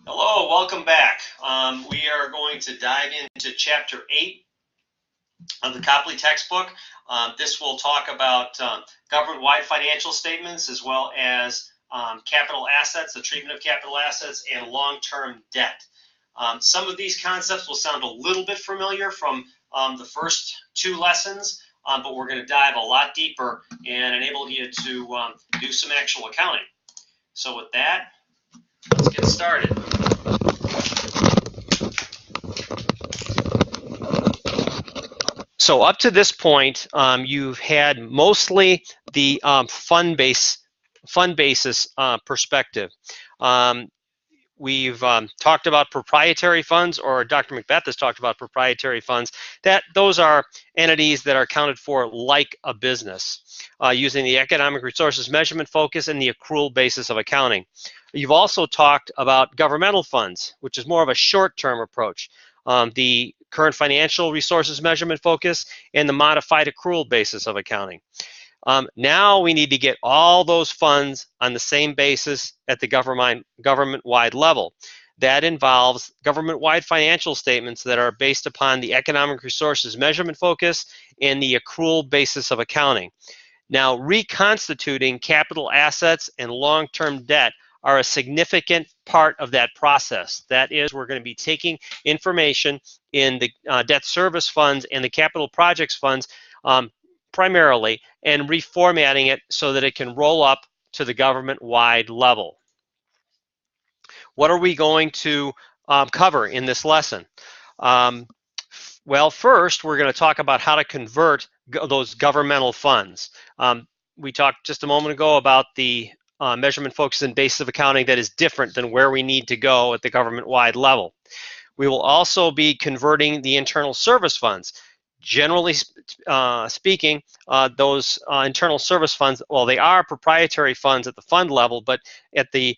Hello, welcome back. We are going to dive into Chapter 8 of the Copley textbook. This will talk about government-wide financial statements as well as capital assets, the treatment of capital assets, and long-term debt. Some of these concepts will sound a little bit familiar from the first two lessons, but we're going to dive a lot deeper and enable you to do some actual accounting. So with that, let's get started. So up to this point, you've had mostly the fund basis perspective. We've talked about proprietary funds, or Dr. Macbeth has talked about proprietary funds. Those are entities that are accounted for like a business, using the economic resources measurement focus and the accrual basis of accounting. You've also talked about governmental funds, which is more of a short-term approach. The current financial resources measurement focus and the modified accrual basis of accounting. Now we need to get all those funds on the same basis at the government-wide level. That involves government-wide financial statements that are based upon the economic resources measurement focus and the accrual basis of accounting. Now, reconstituting capital assets and long-term debt are a significant part of that process. That is, we're going to be taking information in the debt service funds and the capital projects funds primarily and reformatting it so that it can roll up to the government-wide level. What are we going to cover in this lesson? Well, first, we're going to talk about how to convert those governmental funds. We talked just a moment ago about the measurement focus and basis of accounting that is different than where we need to go at the government-wide level. We will also be converting the internal service funds. Generally speaking, those internal service funds, well, they are proprietary funds at the fund level, but at the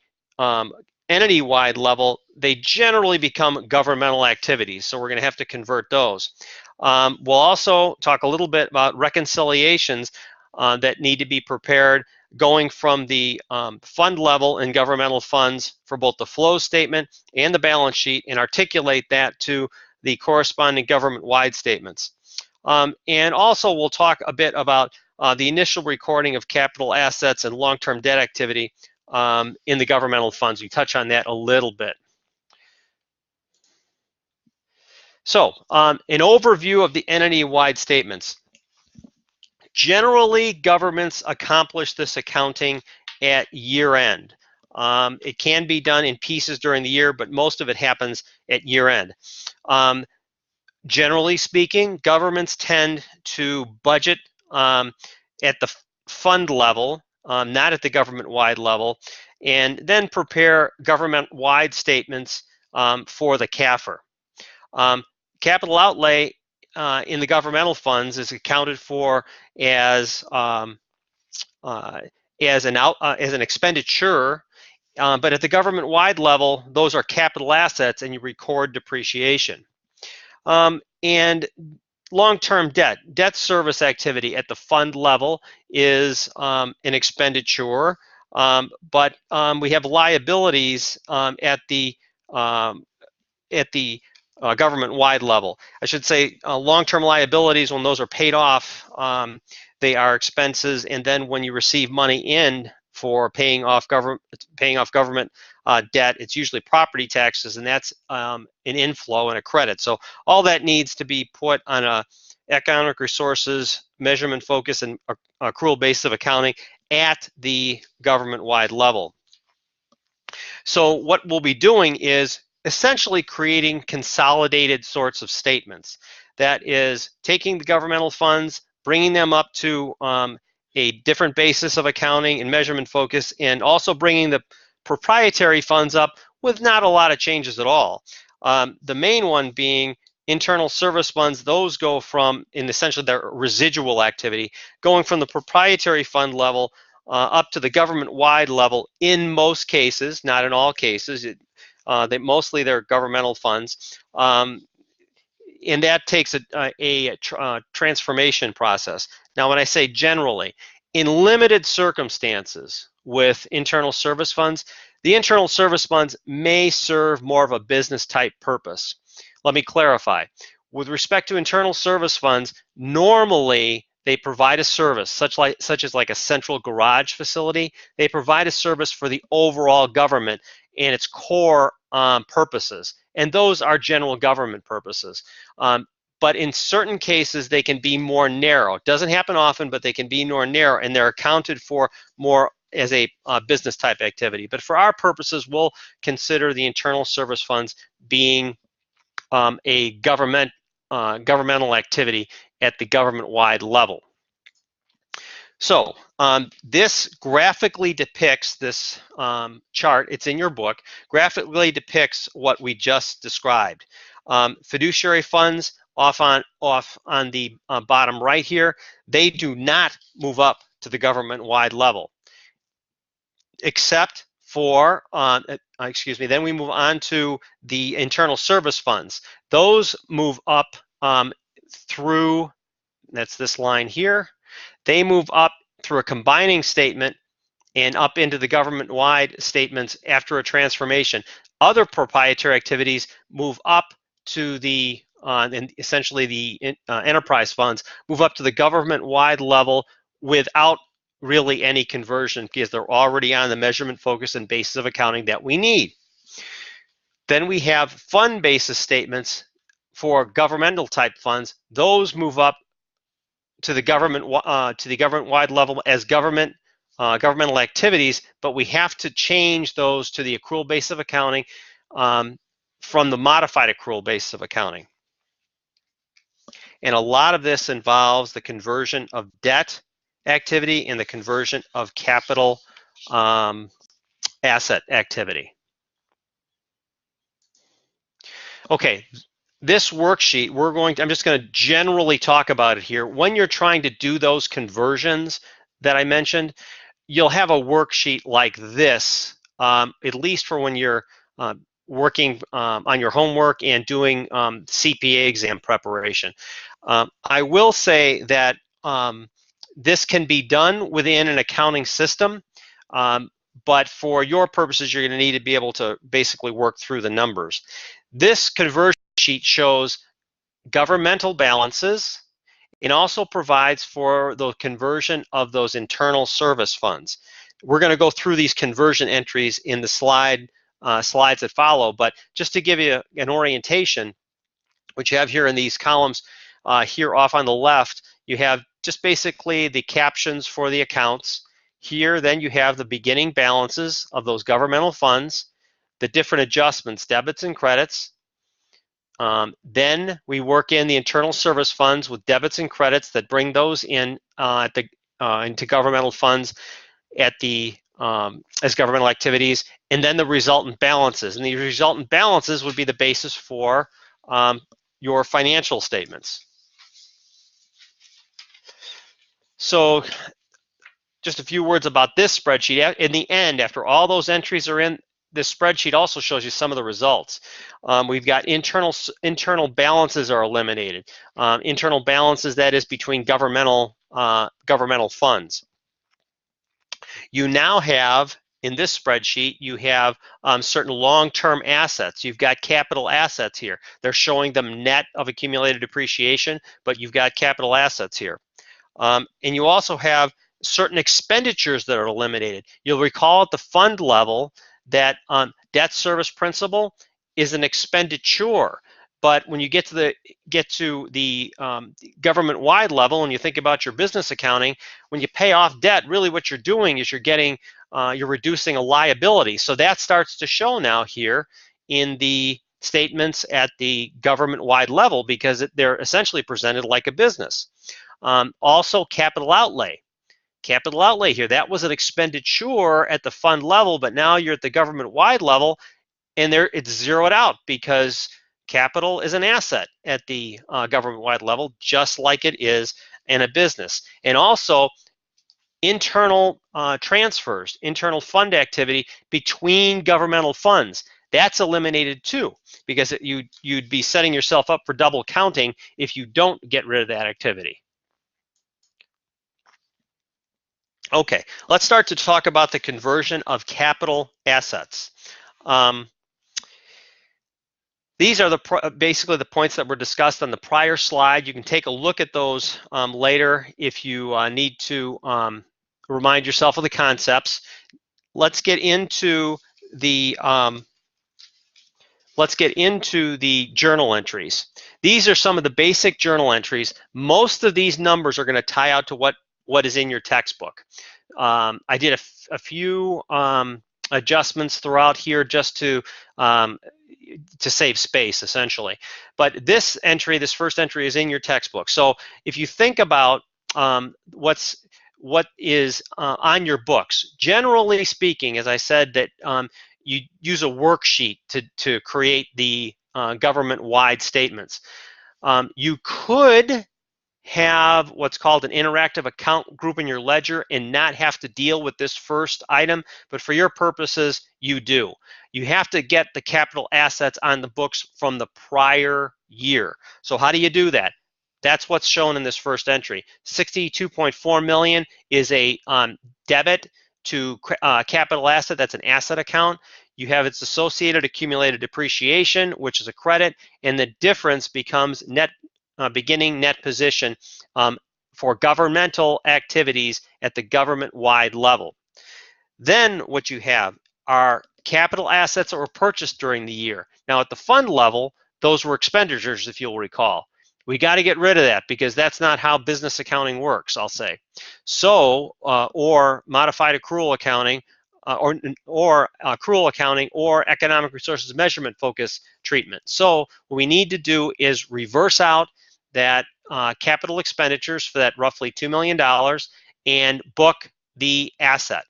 entity-wide level, they generally become governmental activities, so we're going to have to convert those. We'll also talk a little bit about reconciliations that need to be prepared going from the fund level and governmental funds for both the flow statement and the balance sheet, and articulate that to the corresponding government-wide statements. And also we'll talk a bit about the initial recording of capital assets and long-term debt activity in the governmental funds. We touch on that a little bit. So an overview of the entity-wide statements. Generally, governments accomplish this accounting at year-end. It can be done in pieces during the year, but most of it happens at year-end. Generally speaking, governments tend to budget at the fund level, not at the government-wide level, and then prepare government-wide statements for the CAFR. Capital outlay in the governmental funds is accounted for as an expenditure, but at the government-wide level, those are capital assets, and you record depreciation. And long-term debt service activity at the fund level is an expenditure, but we have liabilities at the government-wide level. I should say long-term liabilities, when those are paid off, they are expenses, and then when you receive money in for paying off government debt, it's usually property taxes, and that's an inflow and a credit. So all that needs to be put on a economic resources measurement focus and accrual basis of accounting at the government-wide level. So what we'll be doing is essentially creating consolidated sorts of statements. That is, taking the governmental funds, bringing them up to a different basis of accounting and measurement focus, and also bringing the proprietary funds up with not a lot of changes at all. The main one being internal service funds. Those go from, in essentially their residual activity, going from the proprietary fund level up to the government-wide level in most cases, not in all cases. Mostly they're governmental funds. And that takes a transformation process. Now, when I say generally, in limited circumstances with internal service funds, The internal service funds may serve more of a business type purpose. Let me clarify. With respect to internal service funds, normally they provide a service such as like a central garage facility. They provide a service for the overall government and its core purposes, and those are general government purposes. But in certain cases, they can be more narrow. It doesn't happen often, but they can be more narrow, and they're accounted for more as a business type activity. But for our purposes, we'll consider the internal service funds being a governmental activity at the government-wide level. So this graphically depicts this chart. It's in your book. Graphically depicts what we just described. Fiduciary funds off on the bottom right here, they do not move up to the government-wide level, except for, then we move on to the internal service funds. Those move up through, that's this line here, they move up through a combining statement and up into the government-wide statements after a transformation. Other proprietary activities move up to the, and essentially the enterprise funds move up to the government-wide level without really any conversion because they're already on the measurement, focus, and basis of accounting that we need. Then we have fund basis statements for governmental type funds. Those move up to the government-wide level as governmental activities, but we have to change those to the accrual basis of accounting from the modified accrual basis of accounting. And a lot of this involves the conversion of debt activity and the conversion of capital asset activity. Okay, this worksheet, I'm just going to generally talk about it here. When you're trying to do those conversions that I mentioned, you'll have a worksheet like this, at least for when you're working on your homework and doing CPA exam preparation. I will say that this can be done within an accounting system, but for your purposes, you're going to need to be able to basically work through the numbers. This conversion sheet shows governmental balances and also provides for the conversion of those internal service funds. We're going to go through these conversion entries in the slides that follow, but just to give you an orientation, what you have here in these columns here off on the left, you have just basically the captions for the accounts. Here, then you have the beginning balances of those governmental funds, the different adjustments, debits and credits. Then we work in the internal service funds with debits and credits that bring those in into governmental funds at the as governmental activities, and then the resultant balances. And the resultant balances would be the basis for your financial statements. So just a few words about this spreadsheet. In the end, after all those entries are in, this spreadsheet also shows you some of the results. We've got internal balances are eliminated. Internal balances, that is between governmental funds. You now have, in this spreadsheet, you have certain long-term assets. You've got capital assets here. They're showing them net of accumulated depreciation, but you've got capital assets here. And you also have certain expenditures that are eliminated. You'll recall at the fund level that debt service principal is an expenditure, but when you get to the government-wide level and you think about your business accounting, when you pay off debt, really what you're doing is you're reducing a liability. So that starts to show now here in the statements at the government-wide level because they're essentially presented like a business. Also, capital outlay. Capital outlay here, that was an expenditure at the fund level, but now you're at the government-wide level, and it's zeroed out because capital is an asset at the government-wide level, just like it is in a business. And also, internal transfers, internal fund activity between governmental funds, that's eliminated too, because you'd be setting yourself up for double counting if you don't get rid of that activity. Okay, let's start to talk about the conversion of capital assets. Um, These are basically the points that were discussed on the prior slide. You can take a look at those later if you need to remind yourself of the concepts. Let's get into the journal entries. These are some of the basic journal entries. Most of these numbers are going to tie out to what is in your textbook. I did a few adjustments throughout here just um, to save space, essentially. But this first entry, is in your textbook. So if you think about what is on your books, generally speaking, as I said, that you use a worksheet to create the government-wide statements. You could have what's called an interactive account group in your ledger and not have to deal with this first item, but for your purposes, you do. You have to get the capital assets on the books from the prior year. So how do you do that? That's what's shown in this first entry. 62.4 million is a debit to capital asset. That's an asset account. You have its associated accumulated depreciation, which is a credit, and the difference becomes beginning net position for governmental activities at the government-wide level. Then what you have are capital assets that were purchased during the year. Now at the fund level, those were expenditures, if you'll recall. We got to get rid of that because that's not how business accounting works, I'll say. So, or modified accrual accounting, or accrual accounting, or economic resources measurement focus treatment. So what we need to do is reverse out that capital expenditures for that roughly $2 million and book the asset.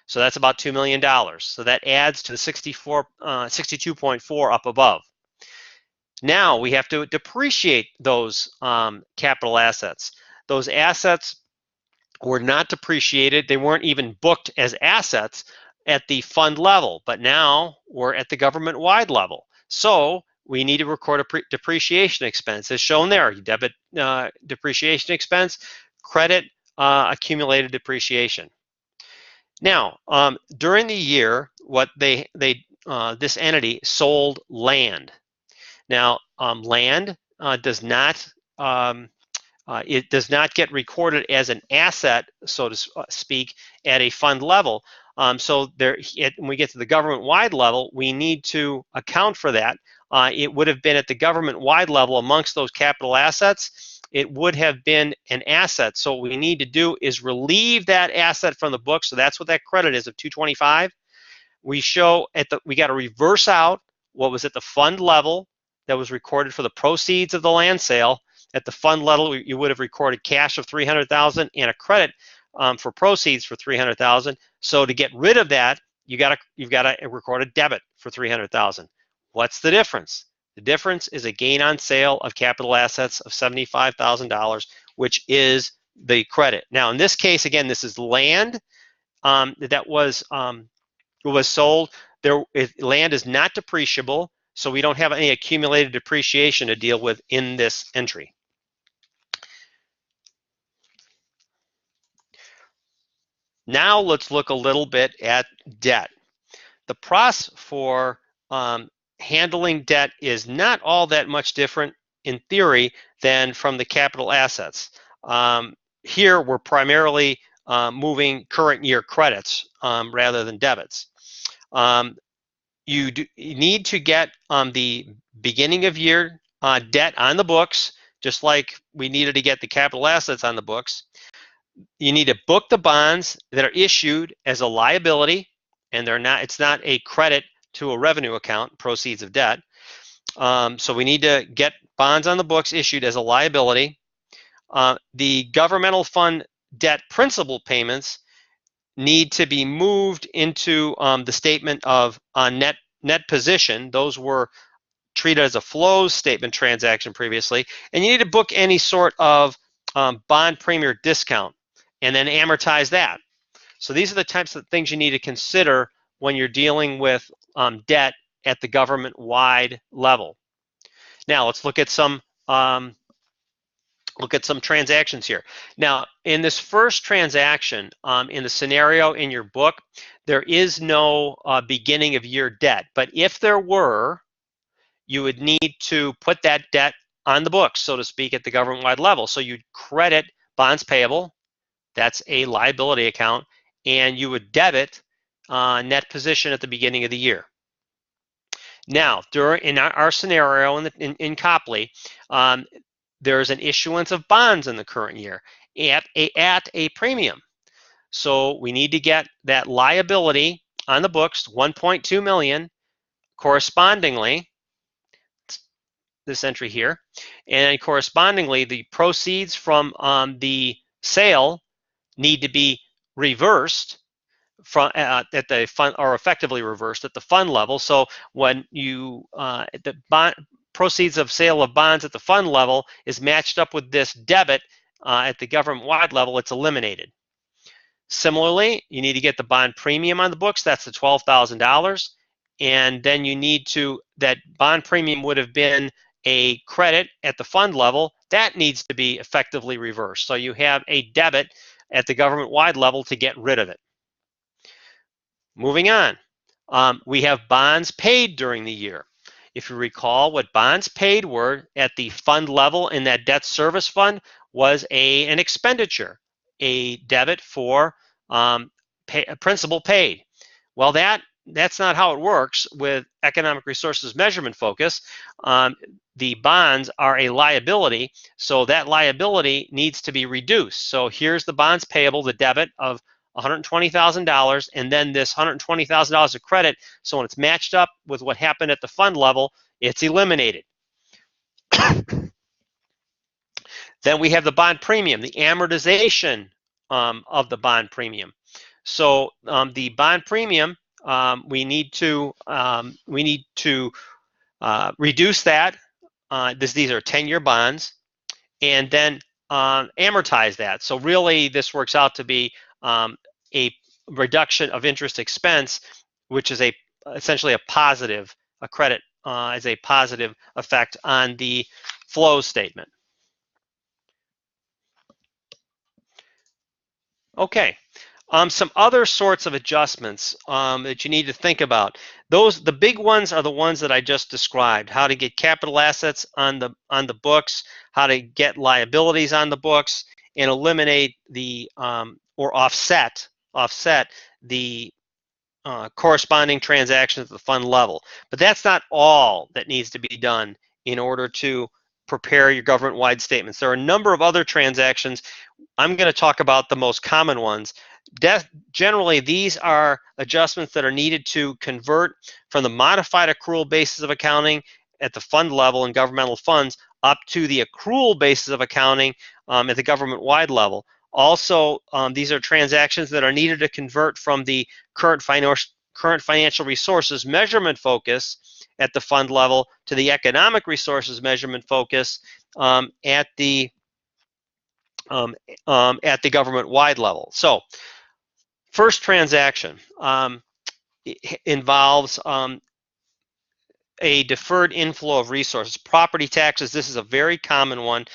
So that's about $2 million. So that adds to the 62.4 up above. Now we have to depreciate those capital assets. Those assets were not depreciated. They weren't even booked as assets at the fund level, but now we're at the government-wide level. So we need to record a depreciation expense as shown there. You debit depreciation expense, credit accumulated depreciation. Now, during the year, this entity sold land. Now, land does not it does not get recorded as an asset, so to speak, at a fund level. So when we get to the government-wide level, we need to account for that. It would have been at the government-wide level amongst those capital assets. It would have been an asset. So what we need to do is relieve that asset from the book. So that's what that credit is of 225. We got to reverse out what was at the fund level that was recorded for the proceeds of the land sale. At the fund level, you would have recorded cash of 300,000 and a credit for proceeds for 300,000. So to get rid of that, you've got to record a debit for 300,000. What's the difference? The difference is a gain on sale of capital assets of $75,000, which is the credit. Now, in this case, again, this is land that was sold. Land is not depreciable, so we don't have any accumulated depreciation to deal with in this entry. Now let's look a little bit at debt. The process for handling debt is not all that much different in theory than from the capital assets. Here we're primarily moving current year credits rather than debits. You need to get the beginning of year debt on the books, just like we needed to get the capital assets on the books. You need to book the bonds that are issued as a liability, and it's not a credit to a revenue account, proceeds of debt. So we need to get bonds on the books issued as a liability. The governmental fund debt principal payments need to be moved into the statement of net position. Those were treated as a flows statement transaction previously, and you need to book any sort of bond premium discount and then amortize that. So these are the types of things you need to consider when you're dealing with debt at the government-wide level. Now let's look at some look at some transactions here. Now, in this first transaction, in the scenario in your book, there is no beginning of year debt. But if there were, you would need to put that debt on the books, so to speak, at the government-wide level. So you'd credit bonds payable, that's a liability account, and you would debit net position at the beginning of the year. Now, in our scenario in Copley, there's an issuance of bonds in the current year at a premium. So we need to get that liability on the books, 1.2 million, correspondingly, this entry here, and correspondingly, the proceeds from the sale need to be reversed from at the fund, or effectively reversed at the fund level. So when you the bond proceeds of sale of bonds at the fund level is matched up with this debit at the government-wide level, it's eliminated. Similarly, you need to get the bond premium on the books. That's the $12,000, and then you need to, that bond premium would have been a credit at the fund level. That needs to be effectively reversed. So you have a debit at the government-wide level to get rid of it. Moving on, we have bonds paid during the year. If you recall, what bonds paid were at the fund level in that debt service fund was an expenditure, a debit for principal paid. Well, that's not how it works with economic resources measurement focus. The bonds are a liability, so that liability needs to be reduced. So here's the bonds payable, the debit of $120,000, and then this $120,000 of credit. So when it's matched up with what happened at the fund level, it's eliminated. Then we have the bond premium, the amortization of the bond premium. So the bond premium, we need to reduce that. These are 10-year bonds, and then amortize that. So really, this works out to be a reduction of interest expense, which is essentially a positive, a credit as a positive effect on the flow statement. Okay, some other sorts of adjustments that you need to think about. The big ones are the ones that I just described: how to get capital assets on the books, how to get liabilities on the books, and eliminate the or offset the corresponding transactions at the fund level. But that's not all that needs to be done in order to prepare your government-wide statements. There are a number of other transactions. I'm going to talk about the most common ones. Generally, these are adjustments that are needed to convert from the modified accrual basis of accounting at the fund level in governmental funds up to the accrual basis of accounting at the government-wide level. Also, these are transactions that are needed to convert from the current financial resources measurement focus at the fund level to the economic resources measurement focus at the government-wide level. So, first transaction involves a deferred inflow of resources. Property taxes, this is a very common one.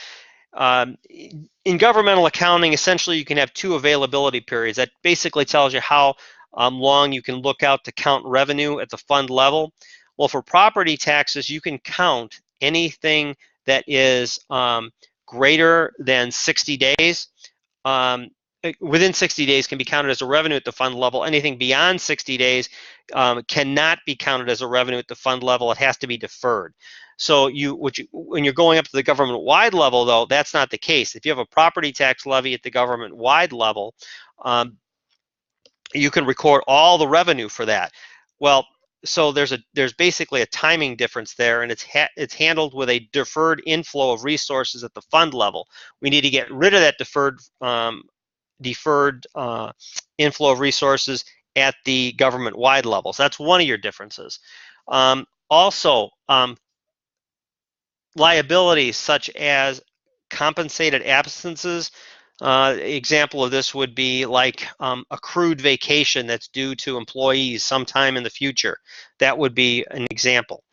In governmental accounting, essentially you can have two availability periods. That basically tells you how long you can look out to count revenue at the fund level. Well, for property taxes, you can count anything that is greater than 60 days. Within 60 days can be counted as a revenue at the fund level. Anything beyond 60 days cannot be counted as a revenue at the fund level. It has to be deferred. So when you're going up to the government-wide level, though, that's not the case. If you have a property tax levy at the government-wide level, you can record all the revenue for that. Well, so there's basically a timing difference there, and it's handled with a deferred inflow of resources at the fund level. We need to get rid of that deferred inflow of resources at the government-wide level. So that's one of your differences. Also, liabilities such as compensated absences. Example of this would be like accrued vacation that's due to employees sometime in the future. That would be an example.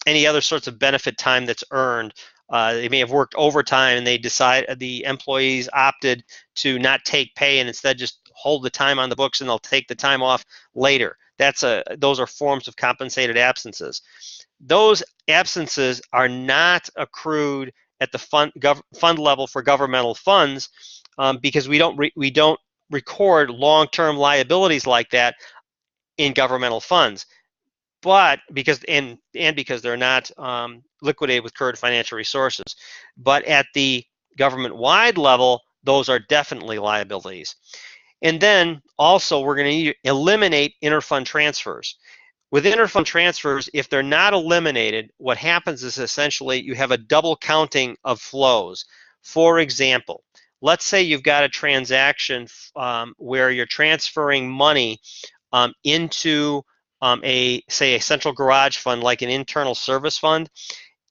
Any other sorts of benefit time that's earned They may have worked overtime and the employees opted to not take pay and instead just hold the time on the books, and they'll take the time off later. Those are forms of compensated absences. Those absences are not accrued at the fund level for governmental funds, because we don't record long-term liabilities like that in governmental funds. But because they're not liquidated with current financial resources. But at the government-wide level, those are definitely liabilities. And then also we're going to need to eliminate interfund transfers. With interfund transfers, if they're not eliminated, what happens is essentially you have a double counting of flows. For example, let's say you've got a transaction where you're transferring money into a central garage fund, like an internal service fund.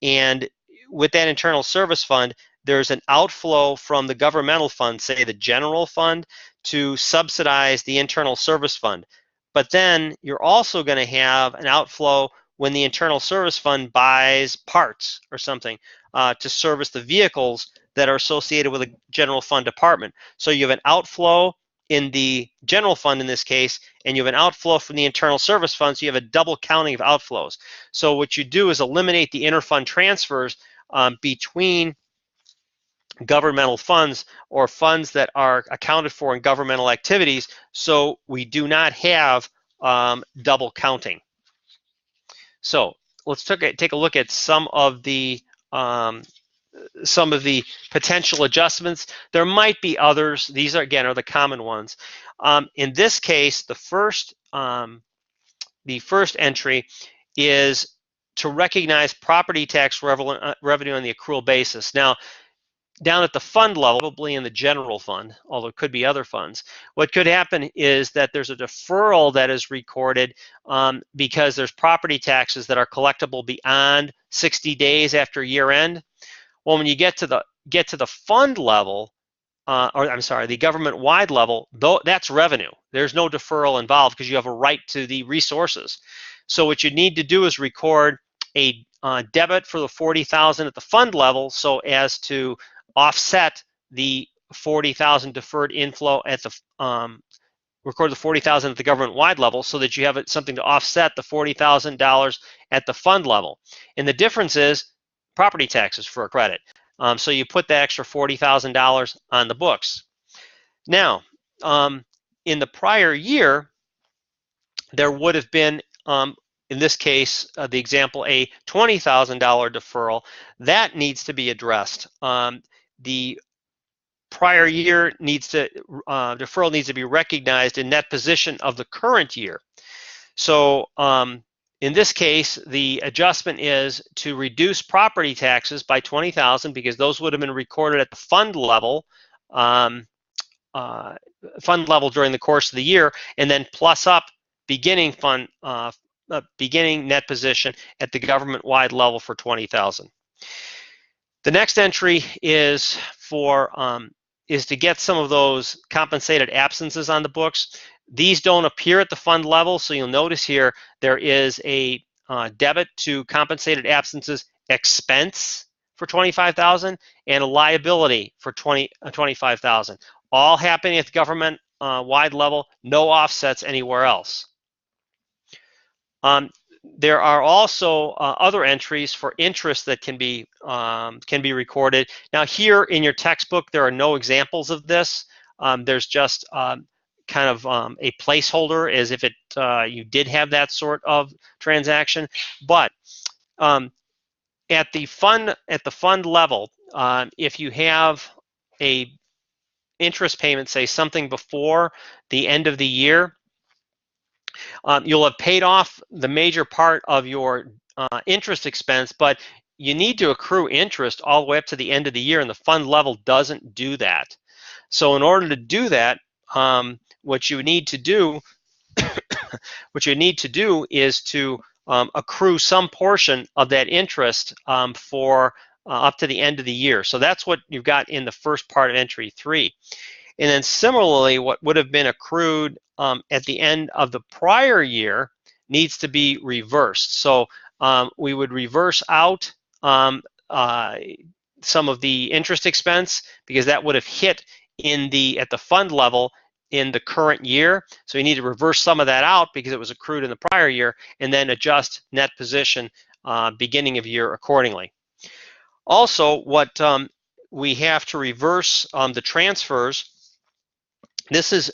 And with that internal service fund, there's an outflow from the governmental fund, say the general fund, to subsidize the internal service fund. But then you're also going to have an outflow when the internal service fund buys parts or something to service the vehicles that are associated with a general fund department. So you have an outflow in the general fund in this case, and you have an outflow from the internal service fund, so you have a double counting of outflows. So what you do is eliminate the interfund transfers between governmental funds or funds that are accounted for in governmental activities, so we do not have double counting. So let's take a look at some of the potential adjustments. There might be others. These are, again, are the common ones. In this case, the first entry is to recognize property tax revenue on the accrual basis. Now, down at the fund level, probably in the general fund, although it could be other funds, what could happen is that there's a deferral that is recorded because there's property taxes that are collectible beyond 60 days after year end. Well, when you get to the fund level, the government-wide level, though, that's revenue. There's no deferral involved because you have a right to the resources. So what you need to do is record a debit for the $40,000 at the fund level, so as to offset the $40,000 deferred inflow at the record the $40,000 at the government-wide level, so that you have something to offset the $40,000 at the fund level. And the difference is property taxes for a credit. So you put that extra $40,000 on the books. Now, in the prior year, there would have been, in this case, the example, a $20,000 deferral. That needs to be addressed. The prior year deferral needs to be recognized in net position of the current year. So in this case, the adjustment is to reduce property taxes by $20,000 because those would have been recorded at the fund level during the course of the year, and then plus up beginning net position at the government-wide level for $20,000. The next entry is to get some of those compensated absences on the books. These don't appear at the fund level, so you'll notice here there is a debit to compensated absences expense for $25,000 and a liability for $25,000. All happening at the government-wide level, no offsets anywhere else. There are also other entries for interest that can be recorded. Now, here in your textbook, there are no examples of this. There's just kind of a placeholder as if you did have that sort of transaction. But at the fund level, if you have a interest payment, say something before the end of the year, you'll have paid off the major part of your interest expense, but you need to accrue interest all the way up to the end of the year, and the fund level doesn't do that. So in order to do that, what you need to do is to accrue some portion of that interest for up to the end of the year. So that's what you've got in the first part of entry 3. And then similarly, what would have been accrued at the end of the prior year needs to be reversed. So we would reverse out some of the interest expense because that would have hit at the fund level in the current year. So you need to reverse some of that out because it was accrued in the prior year, and then adjust net position beginning of year accordingly. Also, what we have to reverse the transfers. This is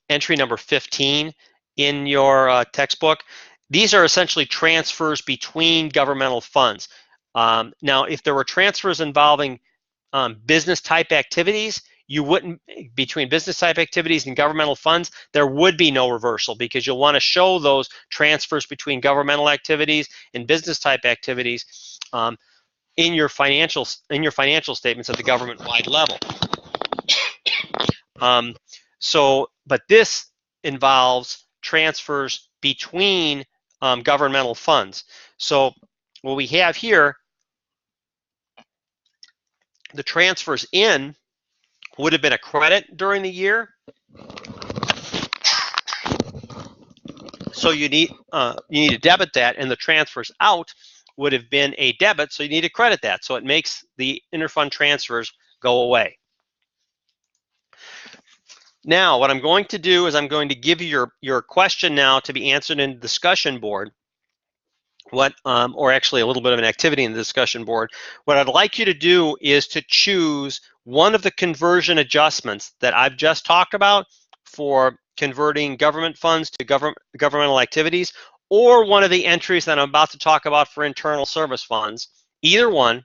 entry number 15 in your textbook. These are essentially transfers between governmental funds. Now, if there were transfers involving business type activities, you wouldn't, between business type activities and governmental funds, there would be no reversal because you'll want to show those transfers between governmental activities and business type activities in your financial statements at the government-wide level. But this involves transfers between governmental funds. So what we have here, the transfers in would have been a credit during the year. So you need to debit that, and the transfers out would have been a debit, so you need to credit that. So it makes the interfund transfers go away. Now, what I'm going to do is I'm going to give you your question now to be answered in the discussion board. Or actually a little bit of an activity in the discussion board. What I'd like you to do is to choose one of the conversion adjustments that I've just talked about for converting government funds to governmental activities, or one of the entries that I'm about to talk about for internal service funds. Either one,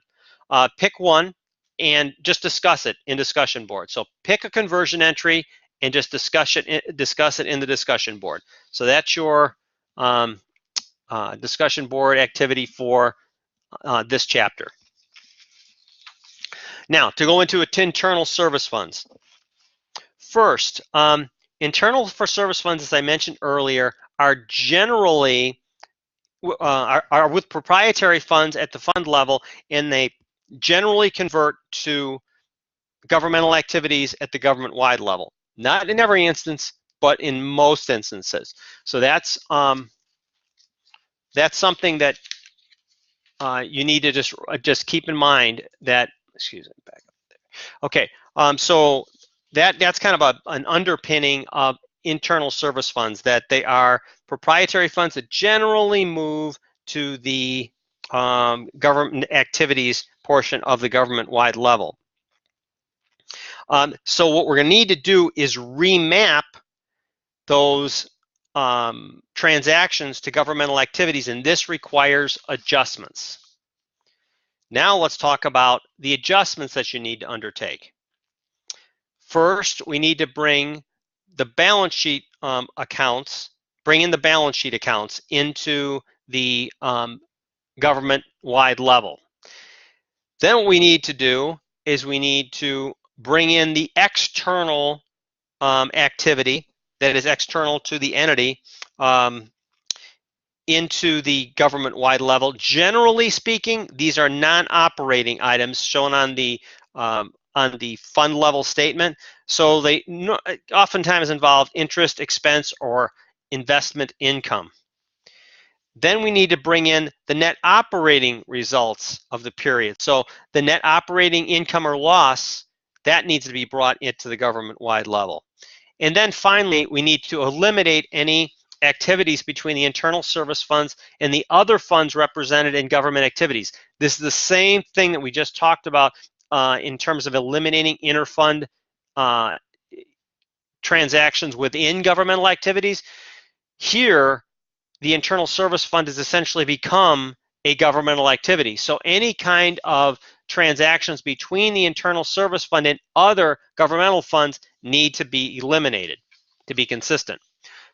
pick one and just discuss it in discussion board. So pick a conversion entry and just discuss it in the discussion board. So that's your discussion board activity for this chapter. Now, to go into internal service funds. First, internal service funds, as I mentioned earlier, are generally are with proprietary funds at the fund level, and they generally convert to governmental activities at the government-wide level. Not in every instance, but in most instances. So that's something that you need to just keep in mind that, excuse me, back up there. Okay, so that's kind of an underpinning of internal service funds, that they are proprietary funds that generally move to the government activities portion of the government-wide level. So what we're going to need to do is remap those transactions to governmental activities, and this requires adjustments. Now let's talk about the adjustments that you need to undertake. First, we need to bring the balance sheet accounts, bring in the balance sheet accounts into the government-wide level. Then what we need to do is we need to bring in the external activity that is external to the entity into the government-wide level. Generally speaking, these are non-operating items shown on the fund level statement. So they oftentimes involve interest expense or investment income. Then we need to bring in the net operating results of the period. So the net operating income or loss, that needs to be brought into the government-wide level. And then finally, we need to eliminate any activities between the internal service funds and the other funds represented in government activities. This is the same thing that we just talked about in terms of eliminating interfund transactions within governmental activities. Here, the internal service fund has essentially become a governmental activity. So any kind of transactions between the internal service fund and other governmental funds need to be eliminated to be consistent.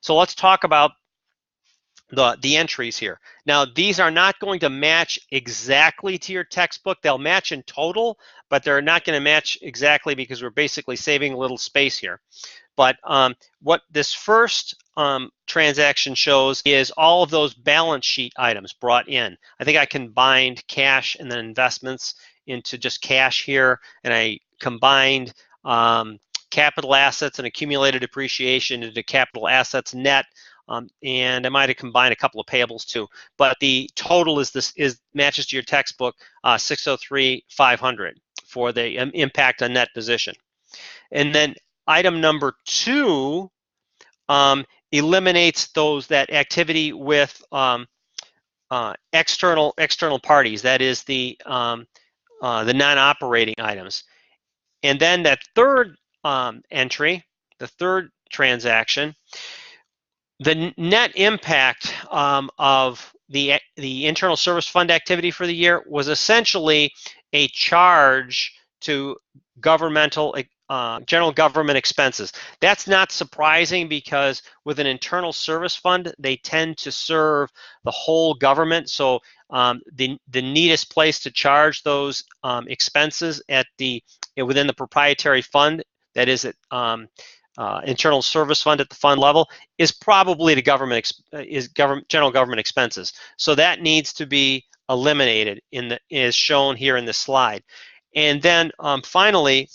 So let's talk about the entries here. Now, these are not going to match exactly to your textbook. They'll match in total, but they're not going to match exactly because we're basically saving a little space here. But what this first transaction shows is all of those balance sheet items brought in. I think I combined cash and then investments into just cash here, and I combined capital assets and accumulated depreciation into capital assets net and I might have combined a couple of payables too. But the total is matches to your textbook, 603,500 for the impact on net position. And then item number 2 eliminates that activity with external parties. That is the non-operating items. And then that third entry, the third transaction, the net impact of the internal service fund activity for the year was essentially a charge to general government expenses. That's not surprising because with an internal service fund, they tend to serve the whole government. So the neatest place to charge those expenses within the proprietary fund, that is at internal service fund at the fund level, is probably the general government expenses. So that needs to be eliminated is shown here in this slide. And then finally,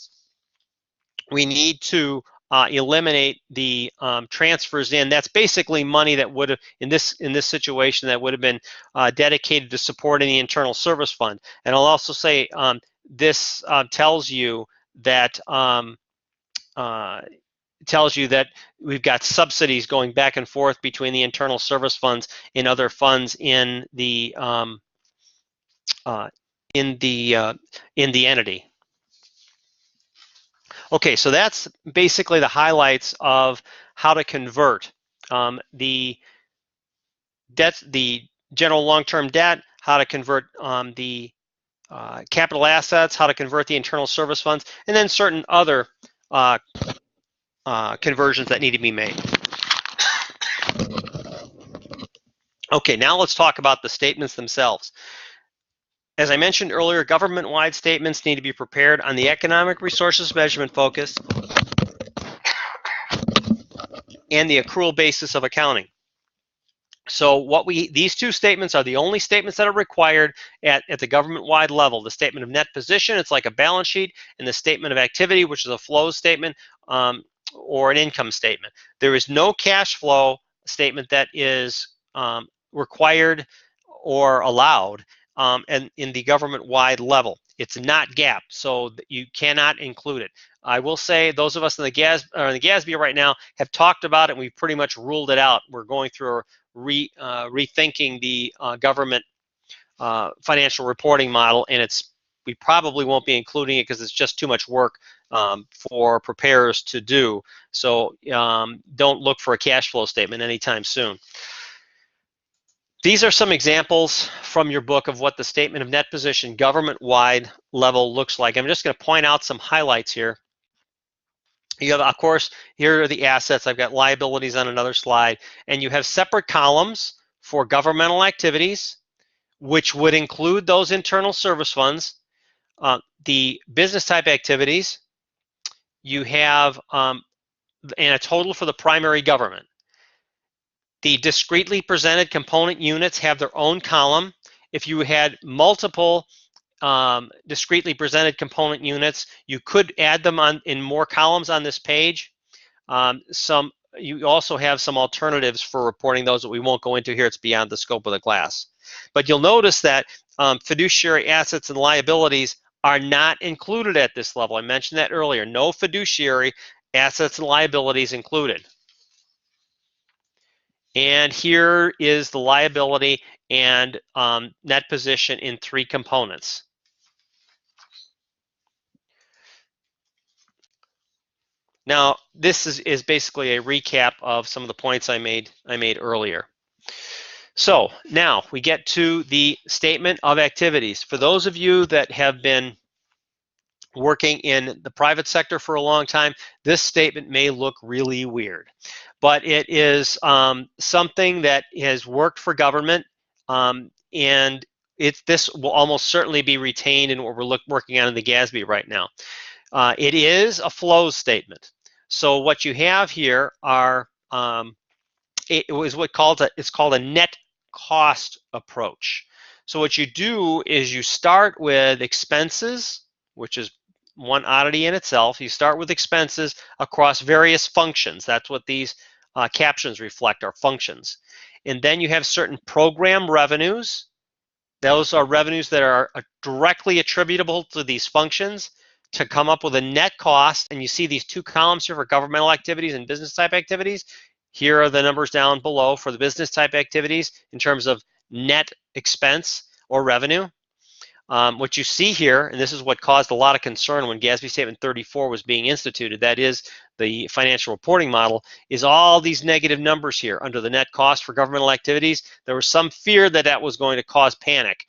we need to eliminate the transfers in. That's basically money that would have, in this situation, that would have been dedicated to supporting the internal service fund. And I'll also say this tells you that we've got subsidies going back and forth between the internal service funds and other funds in the entity. Okay, so that's basically the highlights of how to convert the general long-term debt, how to convert the capital assets, how to convert the internal service funds, and then certain other conversions that need to be made. Okay, now let's talk about the statements themselves. As I mentioned earlier, government-wide statements need to be prepared on the economic resources measurement focus and the accrual basis of accounting. So these two statements are the only statements that are required at the government-wide level. The statement of net position, it's like a balance sheet, and the statement of activity, which is a flow statement or an income statement. There is no cash flow statement that is required or allowed and in the government-wide level. It's not GAAP, so you cannot include it. I will say those of us in the GASB right now have talked about it, and we've pretty much ruled it out. We're going through rethinking the government financial reporting model, and we probably won't be including it because it's just too much work for preparers to do. So don't look for a cash flow statement anytime soon. These are some examples from your book of what the statement of net position government-wide level looks like. I'm just going to point out some highlights here. You have, of course, here are the assets. I've got liabilities on another slide. And you have separate columns for governmental activities, which would include those internal service funds, the business type activities. You have and a total for the primary government. The discretely presented component units have their own column. If you had multiple discretely presented component units, you could add them in more columns on this page. You also have some alternatives for reporting those that we won't go into here. It's beyond the scope of the class. But you'll notice that fiduciary assets and liabilities are not included at this level. I mentioned that earlier. No fiduciary assets and liabilities included. And here is the liability and net position in 3 components. Now, this is basically a recap of some of the points I made earlier. So now we get to the statement of activities. For those of you that have been working in the private sector for a long time, this statement may look really weird, but it is something that has worked for government, and this will almost certainly be retained in what we're working on in the GASB right now. It is a flows statement. So what you have here are it's called a net cost approach. So what you do is you start with expenses, which is one oddity in itself. You start with expenses across various functions. That's what these captions reflect, are functions. And then you have certain program revenues. Those are revenues that are directly attributable to these functions to come up with a net cost. And you see these two columns here for governmental activities and business type activities. Here are the numbers down below for the business type activities in terms of net expense or revenue. What you see here, and this is what caused a lot of concern when GASB Statement 34 was being instituted, that is the financial reporting model, is all these negative numbers here under the net cost for governmental activities. There was some fear that that was going to cause panic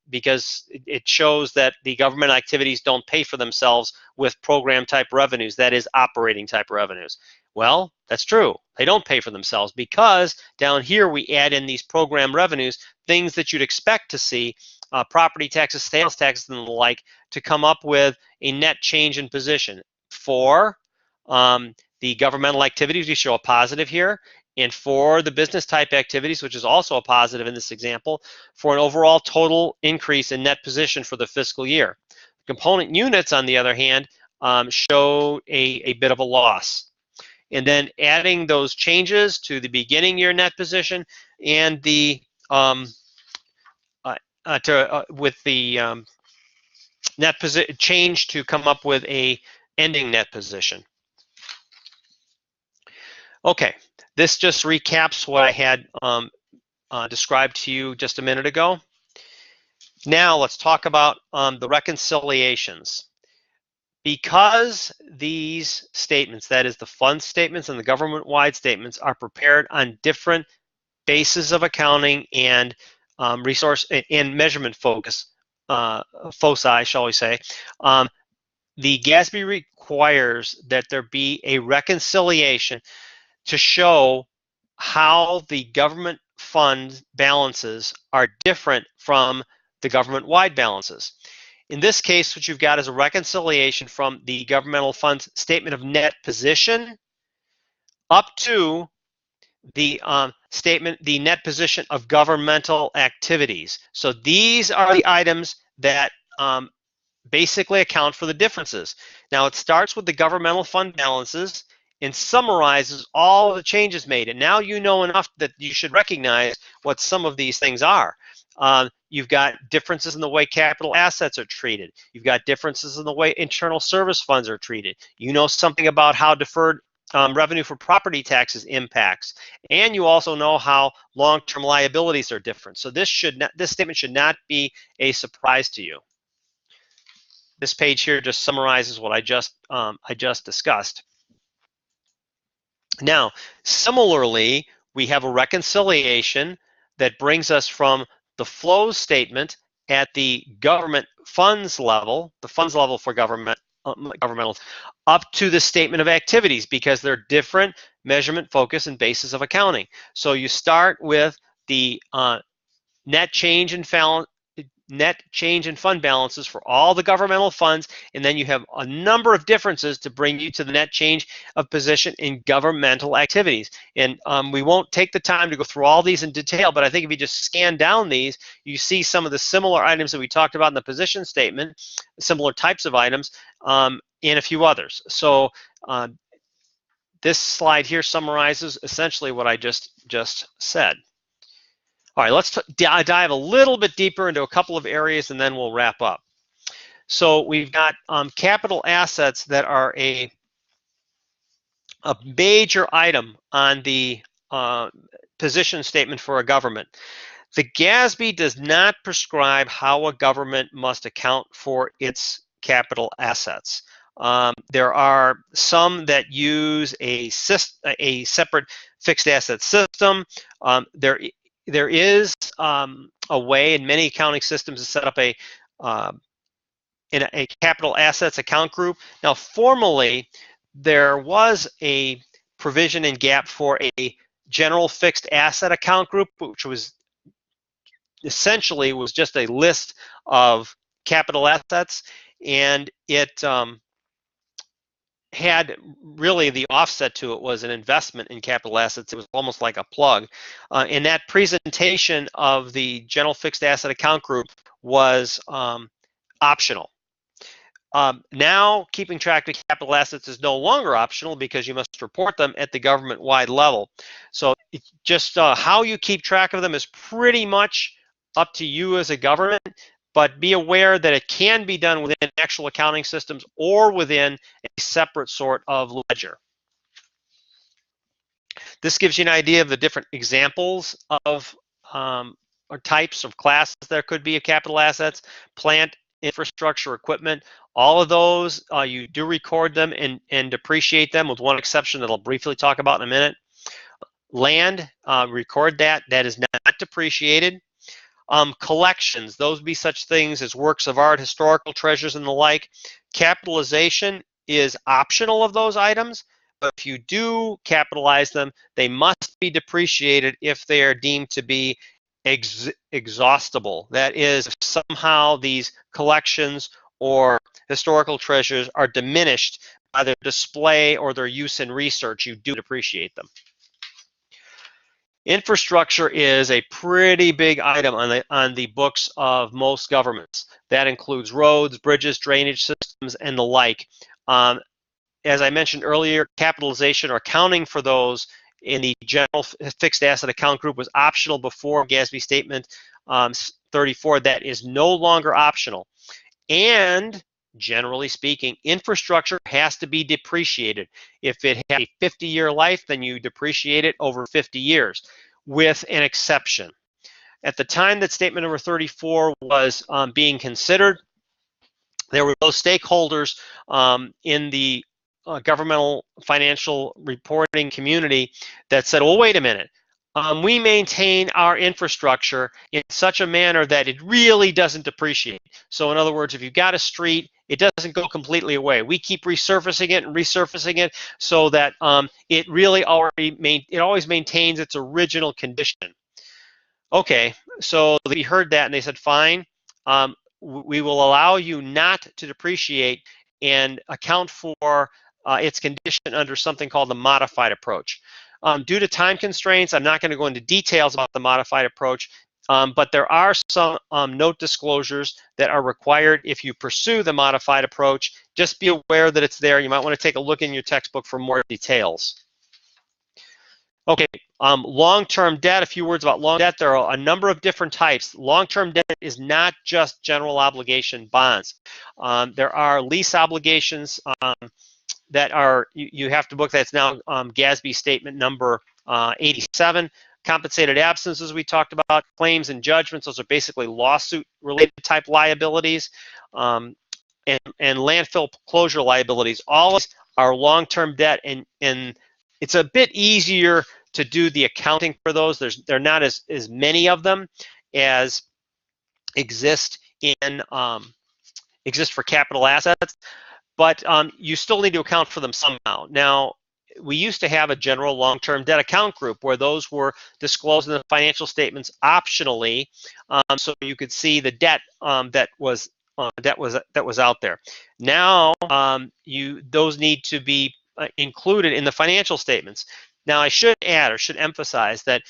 because it shows that the government activities don't pay for themselves with program type revenues, that is operating type revenues. Well, that's true. They don't pay for themselves because down here we add in these program revenues, things that you'd expect to see, property taxes, sales taxes, and the like, to come up with a net change in position. For the governmental activities, we show a positive here. And for the business type activities, which is also a positive in this example, for an overall total increase in net position for the fiscal year. Component units, on the other hand, show a bit of a loss. And then adding those changes to the beginning year net position and the with the net position change to come up with a ending net position. Okay, this just recaps what I had described to you just a minute ago. Now let's talk about the reconciliations. Because these statements, that is the fund statements and the government-wide statements, are prepared on different bases of accounting and resource and measurement focus, foci, shall we say, the GASB requires that there be a reconciliation to show how the government fund balances are different from the government-wide balances. In this case, what you've got is a reconciliation from the governmental funds statement of net position up to the the net position of governmental activities. So these are the items that basically account for the differences. Now it starts with the governmental fund balances and summarizes all of the changes made. And now you know enough that you should recognize what some of these things are. You've got differences in the way capital assets are treated. You've got differences in the way internal service funds are treated. You know something about how deferred revenue for property taxes impacts, and you also know how long-term liabilities are different. So this statement should not be a surprise to you. This page here just summarizes what I just discussed. Now, similarly, we have a reconciliation that brings us from the flows statement at the government funds level, the funds level for governmental, up to the statement of activities, because they're different measurement, focus, and basis of accounting. So you start with the net change in fund balances for all the governmental funds, and then you have a number of differences to bring you to the net change of position in governmental activities. And we won't take the time to go through all these in detail, but I think if you just scan down these, you see some of the similar items that we talked about in the position statement, similar types of items, and a few others. So this slide here summarizes essentially what I just said. All right, let's dive a little bit deeper into a couple of areas and then we'll wrap up. So we've got capital assets that are a major item on the position statement for a government. The GASB does not prescribe how a government must account for its capital assets. There are some that use a separate fixed asset system. There is a way in many accounting systems to set up a capital assets account group. Now, formally, there was a provision in GAAP for a general fixed asset account group, which was essentially just a list of capital assets, and it had really the offset to it was an investment in capital assets. It was almost like a plug. And that presentation of the general fixed asset account group was optional. Now, keeping track of capital assets is no longer optional because you must report them at the government-wide level. So just how you keep track of them is pretty much up to you as a government, but be aware that it can be done within actual accounting systems or within a separate sort of ledger. This gives you an idea of the different examples of or types of classes there could be of capital assets: plant, infrastructure, equipment. All of those, you do record them and depreciate them, with one exception that I'll briefly talk about in a minute. Land, record that. That is not depreciated. Collections, those would be such things as works of art, historical treasures, and the like. Capitalization is optional of those items, but if you do capitalize them, they must be depreciated if they are deemed to be exhaustible. That is, if somehow these collections or historical treasures are diminished by their display or their use in research, you do depreciate them. Infrastructure is a pretty big item on the books of most governments. That includes roads, bridges, drainage systems, and the like. As I mentioned earlier, capitalization or accounting for those in the general fixed asset account group was optional before GASB Statement 34. That is no longer optional. And generally speaking, infrastructure has to be depreciated. If it has a 50-year life, then you depreciate it over 50 years, with an exception. At the time that statement number 34 was being considered, there were those stakeholders in the governmental financial reporting community that said, well, wait a minute. We maintain our infrastructure in such a manner that it really doesn't depreciate. So in other words, if you've got a street, it doesn't go completely away. We keep resurfacing it and resurfacing it so that it really always maintains its original condition. Okay, so we heard that and they said, fine, we will allow you not to depreciate and account for its condition under something called the modified approach. Due to time constraints, I'm not going to go into details about the modified approach, but there are some note disclosures that are required if you pursue the modified approach. Just be aware that it's there. You might want to take a look in your textbook for more details. Okay, long-term debt, a few words about long debt. There are a number of different types. Long-term debt is not just general obligation bonds. There are lease obligations that are, you have to book. That's now GASB statement number 87. Compensated absences we talked about, claims and judgments, those are basically lawsuit-related type liabilities, and landfill closure liabilities. All of these are long-term debt, and it's a bit easier to do the accounting for those. There are not as many of them as exist for capital assets, but you still need to account for them somehow. Now, we used to have a general long-term debt account group where those were disclosed in the financial statements optionally, so you could see the debt that was out there. Now, those need to be included in the financial statements. Now, I should add or should emphasize that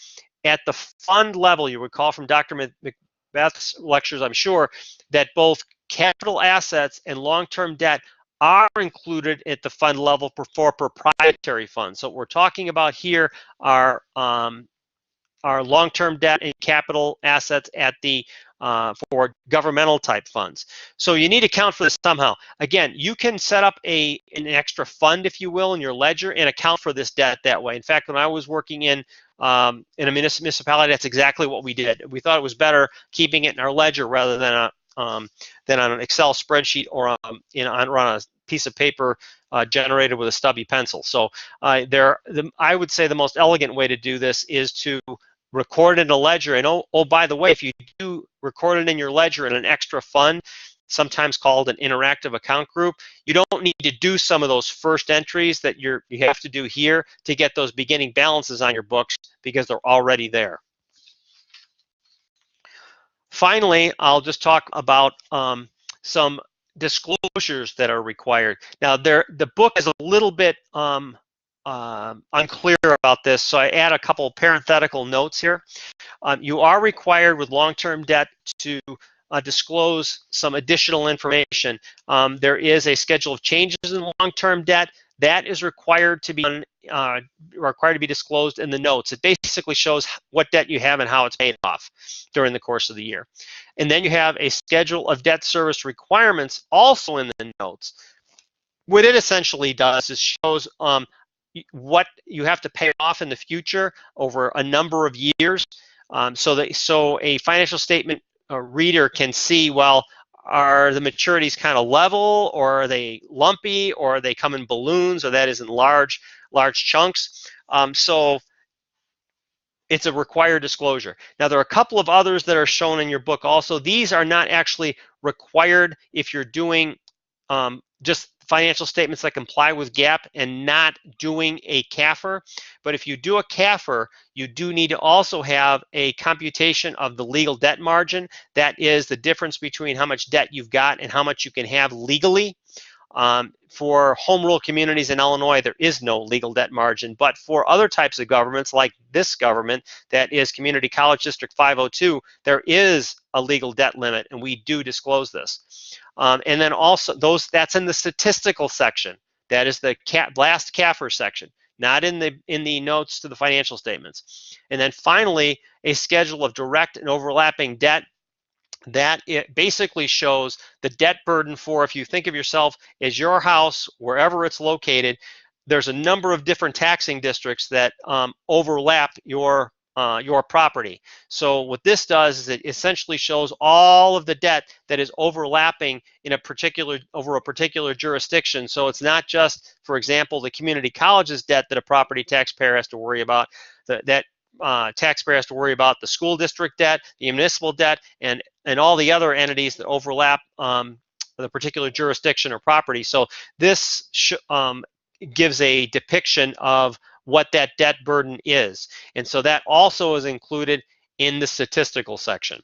at the fund level, you recall from Dr. Macbeth's lectures, I'm sure, that both capital assets and long-term debt are included at the fund level for proprietary funds. So what we're talking about here are long-term debt and capital assets at the for governmental type funds. So you need to account for this somehow. Again, you can set up an extra fund, if you will, in your ledger and account for this debt that way. In fact, when I was working in a municipality, that's exactly what we did. We thought it was better keeping it in our ledger rather than on an Excel spreadsheet or on a piece of paper generated with a stubby pencil. So I would say the most elegant way to do this is to record it in a ledger. And oh, by the way, if you do record it in your ledger in an extra fund, sometimes called an interactive account group, you don't need to do some of those first entries that you have to do here to get those beginning balances on your books because they're already there. Finally, I'll just talk about some disclosures that are required. Now, the book is a little bit unclear about this, so I add a couple parenthetical notes here. You are required with long-term debt to disclose some additional information. There is a schedule of changes in long-term debt that is required to be disclosed in the notes. It basically shows what debt you have and how it's paid off during the course of the year. And then you have a schedule of debt service requirements also in the notes. What it essentially does is shows what you have to pay off in the future over a number of years, so a financial statement reader can see, well, are the maturities kind of level, or are they lumpy, or are they come in balloons, or that is in large chunks. So it's a required disclosure. Now, there are a couple of others that are shown in your book also. These are not actually required if you're doing just financial statements that comply with GAAP and not doing a CAFR. But if you do a CAFR, you do need to also have a computation of the legal debt margin. That is the difference between how much debt you've got and how much you can have legally. For home rule communities in Illinois, there is no legal debt margin, but for other types of governments like this government, that is Community College District 502, there is a legal debt limit, and we do disclose this. And then also, that's in the statistical section. That is the last CAFR section, not in the notes to the financial statements. And then finally, a schedule of direct and overlapping debt. That it basically shows the debt burden for, if you think of yourself as your house, wherever it's located, there's a number of different taxing districts that overlap your property. So what this does is it essentially shows all of the debt that is overlapping in over a particular jurisdiction. So it's not just, for example, the community college's debt that a property taxpayer has to worry about. That taxpayer has to worry about the school district debt, the municipal debt, and all the other entities that overlap the particular jurisdiction or property. So this gives a depiction of what that debt burden is. And so that also is included in the statistical section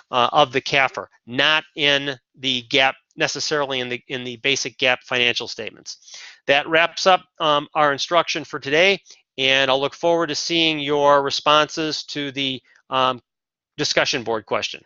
of the CAFR, not in the GAAP, necessarily in the basic GAAP financial statements. That wraps up our instruction for today, and I'll look forward to seeing your responses to the discussion board question.